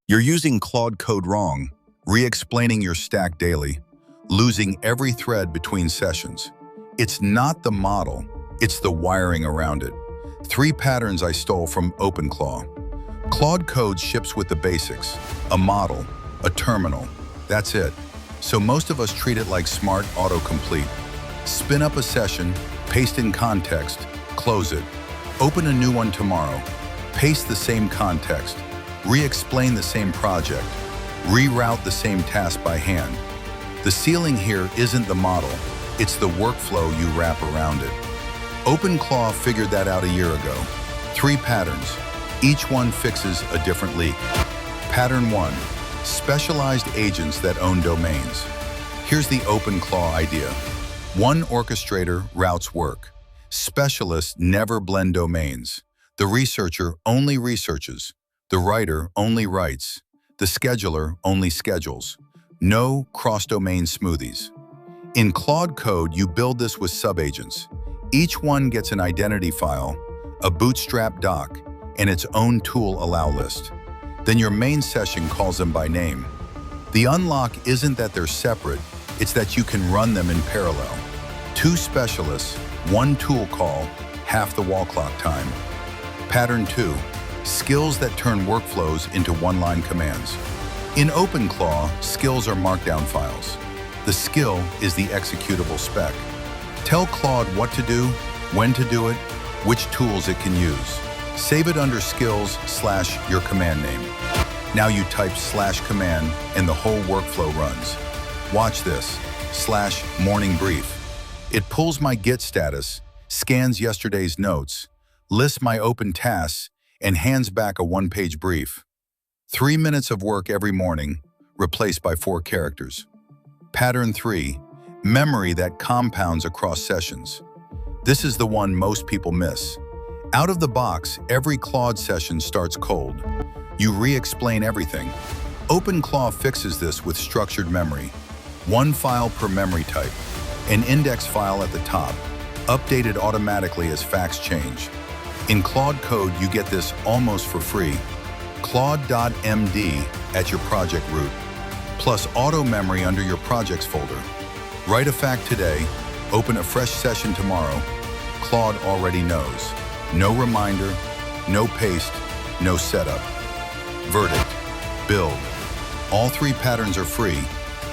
You're using Claude Code wrong, re-explaining your stack daily, losing every thread between sessions. It's not the model, it's the wiring around it. 3 patterns I stole from OpenClaw. Claude Code ships with the basics: a model, a terminal. That's it. So most of us treat it like smart autocomplete. Spin up a session, paste in context, close it. Open a new one tomorrow, paste the same context, re-explain the same project, reroute the same task by hand. The ceiling here isn't the model, it's the workflow you wrap around it. OpenClaw figured that out a year ago. 3 patterns, each one fixes a different leak. Pattern 1, specialized agents that own domains. Here's the OpenClaw idea. One orchestrator routes work. Specialists never blend domains. The researcher only researches. The writer only writes. The scheduler only schedules. No cross-domain smoothies. In Claude Code, you build this with subagents. Each one gets an identity file, a bootstrap doc, and its own tool allow list. Then your main session calls them by name. The unlock isn't that they're separate, it's that you can run them in parallel. 2 specialists, 1 tool call, half the wall clock time. Pattern 2, skills that turn workflows into one-line commands. In OpenClaw, skills are markdown files. The skill is the executable spec. Tell Claude what to do, when to do it, which tools it can use. Save it under skills/your command name. Now you type /command and the whole workflow runs. Watch this, /morning brief. It pulls my Git status, scans yesterday's notes, lists my open tasks, and hands back a 1-page brief. 3 minutes of work every morning, replaced by 4 characters. Pattern 3, memory that compounds across sessions. This is the one most people miss. Out of the box, every Claude session starts cold. You re-explain everything. OpenClaw fixes this with structured memory. 1 file per memory type. An index file at the top, updated automatically as facts change. In Claude Code, you get this almost for free. Claude.md at your project root, plus auto memory under your projects folder. Write a fact today, open a fresh session tomorrow. Claude already knows. No reminder, no paste, no setup. Verdict, build. All 3 patterns are free.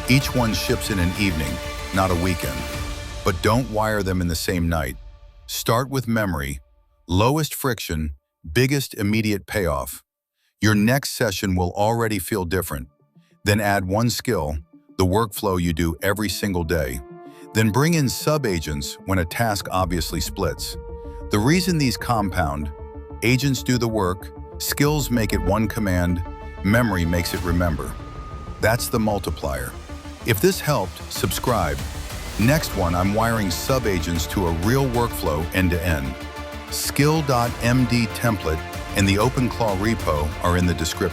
Each one ships in an evening, not a weekend. But don't wire them in the same night. Start with memory, lowest friction, biggest immediate payoff. Your next session will already feel different. Then add 1 skill, the workflow you do every single day. Then bring in sub-agents when a task obviously splits. The reason these compound, agents do the work, skills make it 1 command, memory makes it remember. That's the multiplier. If this helped, subscribe. Next one, I'm wiring sub-agents to a real workflow end-to-end. Skill.md template and the OpenClaw repo are in the description.